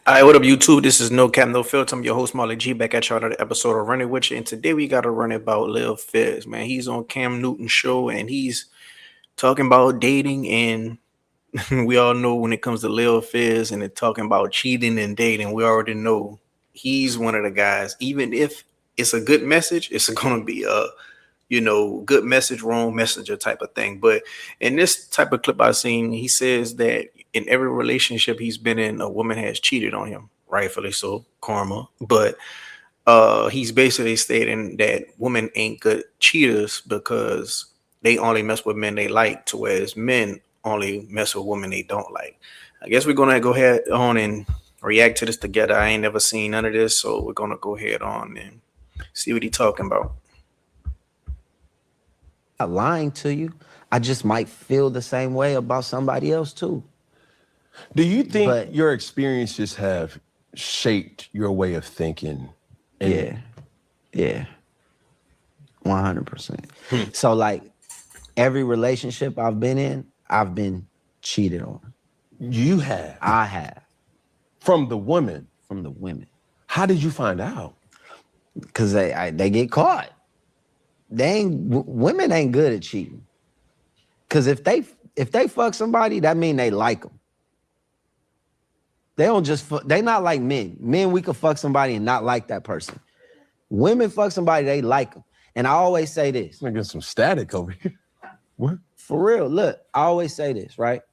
All right, what up, YouTube? This is No Cap, No Filter. I'm your host, Marley G, back at y'all another episode of Running With You. And today we got to run about Lil Fizz, man. He's on Cam Newton's show and he's talking about dating. And we all know when it comes to Lil Fizz and it talking about cheating and dating, we already know he's one of the guys. Even if it's a good message, it's going to be a good message, wrong messenger type of thing. But in this type of clip I've seen, he says that in every relationship he's been in, a woman has cheated on him, rightfully so, karma. But he's basically stating that women ain't good cheaters because they only mess with men they like, to whereas men only mess with women they don't like. I guess we're gonna go ahead on and react to this together. I ain't never seen none of this, so we're gonna go ahead on and see what he's talking about. Not lying to you. I just might feel the same way about somebody else too. Do you think But your experiences have shaped your way of thinking? yeah, 100%. So like every relationship I've been in, I've been cheated on. You have. I have From the women. from the women How did you find out? because they get caught. Women ain't good at cheating. Because if they fuck somebody, that mean they like them. They don't just fuck. They not like men. Men, we could fuck somebody and not like that person. Women fuck somebody, they like them. And I always say this. I'm gonna get some static over here. What? For real, look, I always say this, right?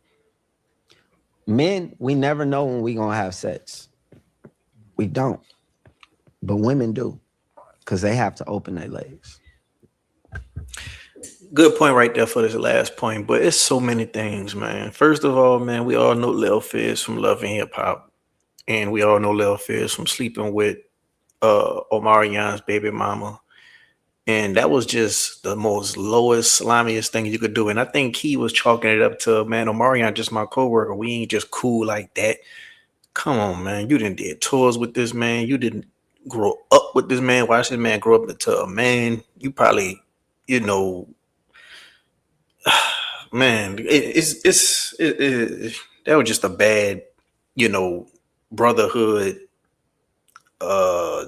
Men, we never know when we gonna have sex. We don't. But women do. Because they have to open their legs. Good point right there for this last point, but it's so many things, man. First of all, man, we all know Lil Fizz from Love and Hip Hop, and we all know Lil Fizz from sleeping with Omarion's baby mama, and that was just the most lowest, slimiest thing you could do. And I think he was chalking it up to, man, Omarion just my coworker. We ain't just cool like that. Come on, man. You didn't did tours with this man. You didn't grow up with this man. Watch this man grow up into a man. You probably, you know. Man, that was just a bad, brotherhood uh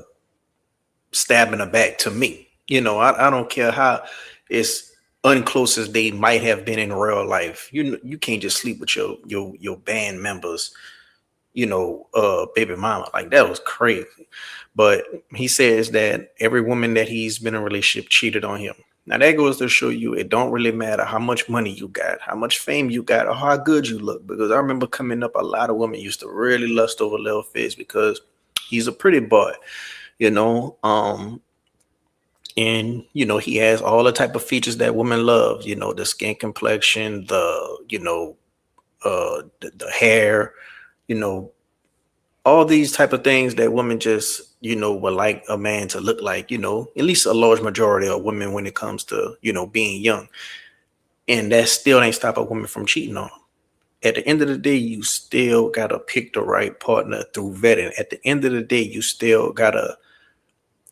stab in the back to me. I don't care how it's unclose as they might have been in real life. You can't just sleep with your band members, baby mama. Like that was crazy. But he says that every woman that he's been in a relationship cheated on him. Now that goes to show you it don't really matter how much money you got, how much fame you got, or how good you look. Because I remember coming up, a lot of women used to really lust over Lil Fizz because he's a pretty boy, you know. And he has all the type of features that women love, the skin complexion, the hair, you know, all these type of things that women just would like a man to look like, at least a large majority of women when it comes to being young. And that still ain't stop a woman from cheating on them. At the end of the day, you still gotta pick the right partner through vetting. At the end of the day, you still gotta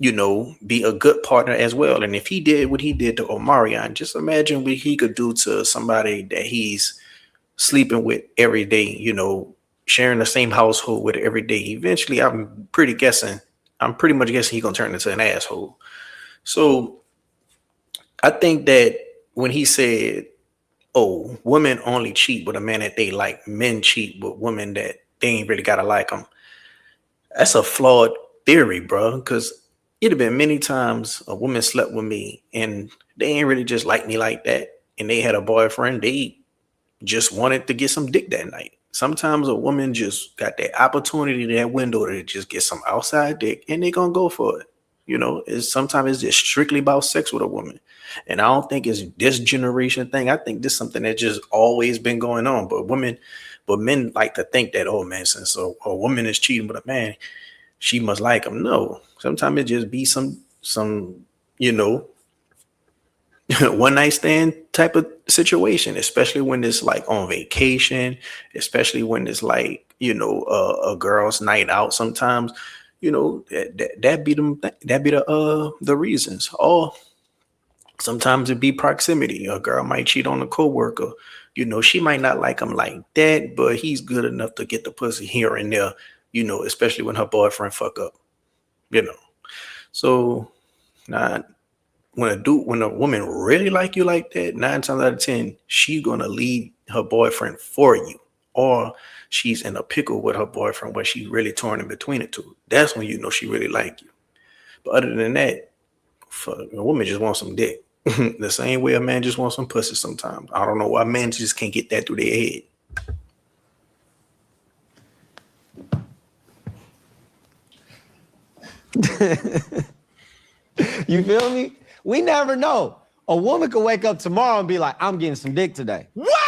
be a good partner as well. And if he did what he did to Omarion, just imagine what he could do to somebody that he's sleeping with every day, sharing the same household with every day. Eventually, I'm pretty much guessing he's gonna turn into an asshole. So I think that when he said, "Oh, women only cheat with a man that they like, men cheat with women that they ain't really gotta like them," that's a flawed theory, bro. Because it'd have been many times a woman slept with me and they ain't really just like me like that, and they had a boyfriend. They just wanted to get some dick that night. Sometimes a woman just got that opportunity, that window to just get some outside dick, and they gonna go for it. Sometimes it's just strictly about sex with a woman. And I don't think it's this generation thing. I think this is something that just always been going on. But men like to think that, oh man, since a woman is cheating with a man, she must like him. No, sometimes it just be some one night stand type of situation, especially when it's like on vacation, especially when it's like a girl's night out. Sometimes that be the reasons. Or sometimes it be proximity. A girl might cheat on a coworker. She might not like him like that, but he's good enough to get the pussy here and there. you know, especially when her boyfriend fuck up, you know. So now when a woman really like you like that, 9 times out of 10, she's gonna leave her boyfriend for you. Or she's in a pickle with her boyfriend where she's really torn in between the two. That's when you know she really like you. But other than that, a woman just wants some dick. The same way a man just wants some pussy sometimes. I don't know why men just can't get that through their head. You feel me? We never know. A woman could wake up tomorrow and be like, I'm getting some dick today. What?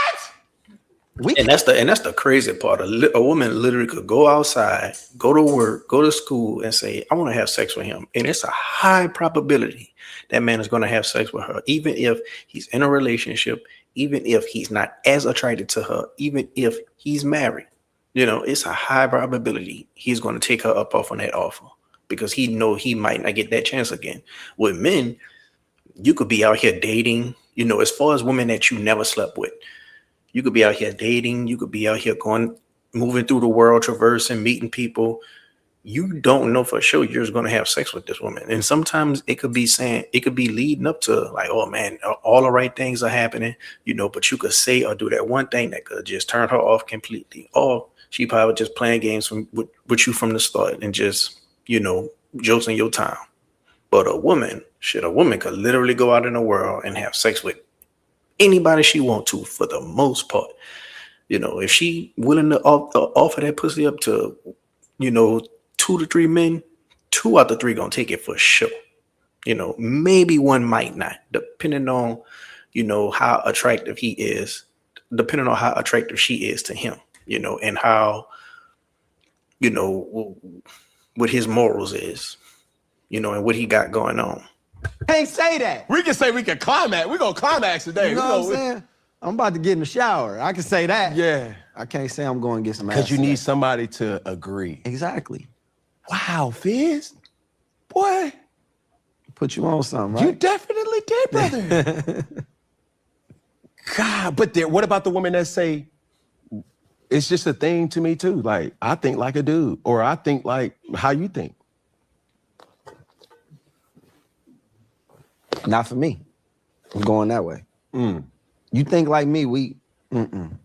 And that's the crazy part. A woman literally could go outside, go to work, go to school, and say, I want to have sex with him. And it's a high probability that man is going to have sex with her, even if he's in a relationship, even if he's not as attracted to her, even if he's married. You know, it's a high probability he's going to take her up off on that offer because he know he might not get that chance again. With men, you could be out here dating, you know, as far as women that you never slept with. You could be out here dating. You could be out here moving through the world, traversing, meeting people. You don't know for sure you're going to have sex with this woman. And sometimes it could be leading up to like, oh man, all the right things are happening, you know, but you could say or do that one thing that could just turn her off completely. Or she probably just playing games with you from the start and just, you know, josting your time. But a woman could literally go out in the world and have sex with anybody she want to for the most part. You know, if she willing to offer that pussy up to, you know, 2 to 3 men, 2 out of 3 gonna take it for sure. You know, maybe one might not, depending on, you know, how attractive he is, depending on how attractive she is to him, you know, and how, you know, what his morals is, you know, and what he got going on. Can't say that. We can say we can climax. We're going to climax today. You know what I'm saying? I'm about to get in the shower. I can say that. Yeah. I can't say I'm going to get some ass. Because you need somebody to agree. Exactly. Wow, Fizz. Boy. Put you on something, right? You definitely did, brother. God, but what about the women that say, it's just a thing to me too? Like, I think like a dude, or I think like how you think. Not for me. I'm going that way. You think like me, we don't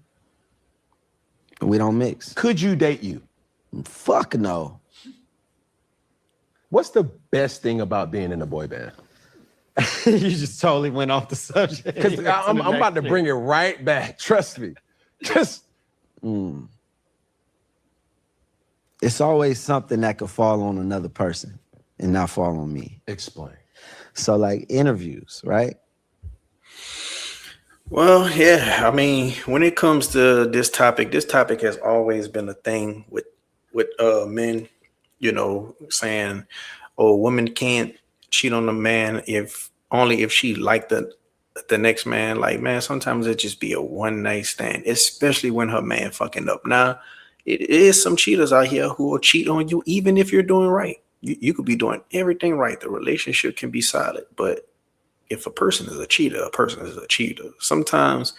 mix. Could you date you? Fuck no. What's the best thing about being in a boy band? You just totally went off the subject. Because I'm about to bring it right back. Trust me. Just. It's always something that could fall on another person and not fall on me. Explain. So like interviews, right? Well, yeah. I mean, when it comes to this topic has always been a thing with men, you know, saying, oh, women can't cheat on a man if she liked the next man. Like, man, sometimes it just be a one night stand, especially when her man fucking up. Now, it is some cheaters out here who will cheat on you even if you're doing right. You could be doing everything right. The relationship can be solid, but if a person is a cheater, a person is a cheater. Sometimes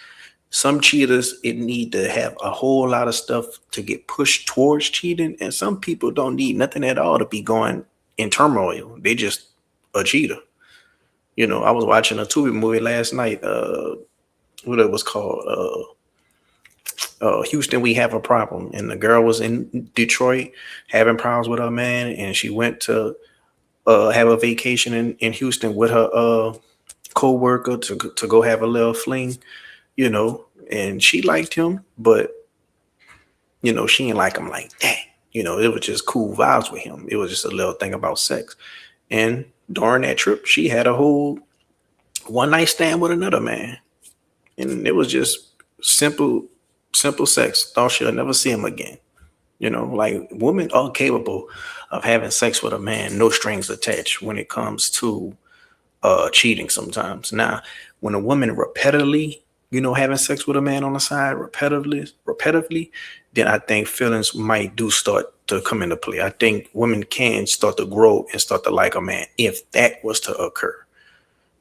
some cheaters, it need to have a whole lot of stuff to get pushed towards cheating. And some people don't need nothing at all to be going in turmoil. They just a cheater. You know, I was watching a Tubi movie last night. What it was called? Houston, We Have a Problem. And the girl was in Detroit having problems with her man. And she went to have a vacation in Houston with her co-worker to go have a little fling, you know, and she liked him, but you know, she didn't like him like that. You know, it was just cool vibes with him. It was just a little thing about sex. And during that trip, she had a whole one night stand with another man. And it was just simple sex. Thought she'll never see him again. You know, like women are capable of having sex with a man, no strings attached when it comes to cheating sometimes. Now, when a woman repetitively, you know, having sex with a man on the side repetitively, then I think feelings might do start to come into play. I think women can start to grow and start to like a man if that was to occur.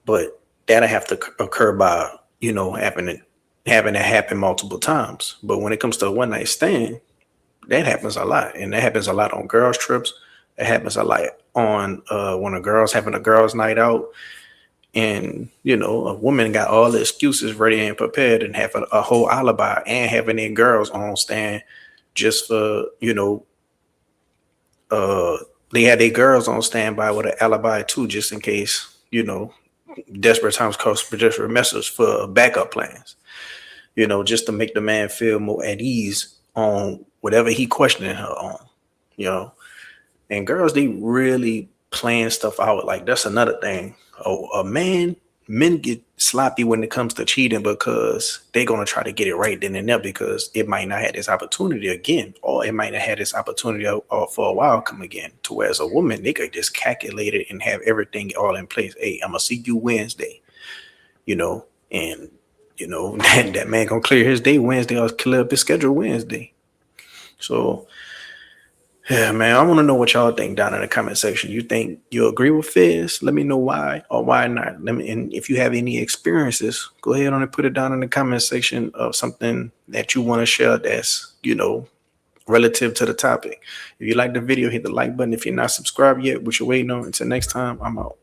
But that'll have to occur by, you know, having it happen multiple times. But when it comes to a one night stand, That happens a lot, and that happens a lot on girls' trips. It happens a lot on when a girl's having a girls' night out, and a woman got all the excuses ready and prepared, and have a whole alibi, and having their girls on stand just for they had their girls on standby with an alibi too, just in case desperate times cause for desperate message for backup plans. Just to make the man feel more at ease on whatever he questioning her on. You know, and girls, they really plan stuff out. Like that's another thing. Oh, men get sloppy when it comes to cheating because they're gonna try to get it right then and there because it might not have this opportunity again, or it might not have this opportunity for a while come again. To whereas a woman, they could just calculate it and have everything all in place. Hey, I'm gonna see you Wednesday, and that man gonna clear his day Wednesday or clear up his schedule Wednesday. So yeah, man, I want to know what y'all think down in the comment section. You think you agree with Fizz? Let me know why or why not. And if you have any experiences, go ahead on and put it down in the comment section of something that you want to share that's, relative to the topic. If you like the video, hit the like button. If you're not subscribed yet, what you're waiting on. Until next time, I'm out.